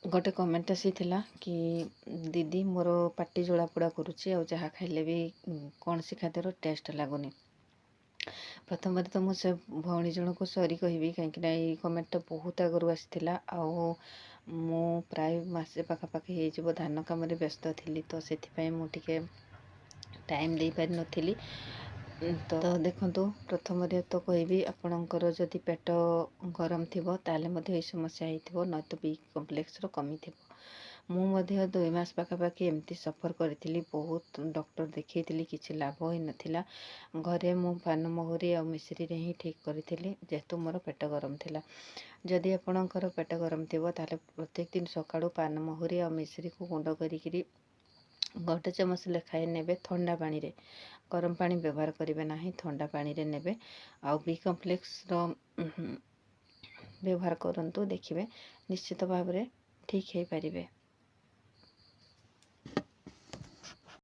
गोटे कमेंट आसीला कि दीदी मोर पाटी जोड़ापोड़ा करुच्ची आ जहाँ खाइले भी कौन सी खाद्यर टेस्ट लगुनि। प्रथम तो मुझे भौणी जन को सॉरी कहबी कहीं कमेंटा बहुत आगु आसाला मु प्राय मसे पाखापाखि हो धान कम व्यस्त थी तो से मुझे टाइम दे पारि नथिली। तो देखंतु प्रथम तो कहबी आपणकर जदि पेट गरम थिबो ताले मध्ये ए समस्या होइथिबो न तो बी कम्प्लेक्स रो कमी थिबो। मु 2 मास पाखापाखि एमती सफर करी बहुत डॉक्टर देखी किसी लाभ हो नथिला। घरे मु पान महुरी आ मिश्री रे ही ठीक करी जेहेतु मोर पेट गरम थिला। जदि आपणकर पेट गरम थिबो ताले प्रत्येक दिन सकाळु पान महुरी आ मिश्री को गुंड करी गोटे चमच लेखाए नेबे ठंडा पानी रे। गरम पानी व्यवहार करेंगे ना, ठंडा पानी रे नेबे। आ बी कम्प्लेक्स रो व्यवहार करंतु देखिए निश्चित भाव में ठीक हो पारिबे।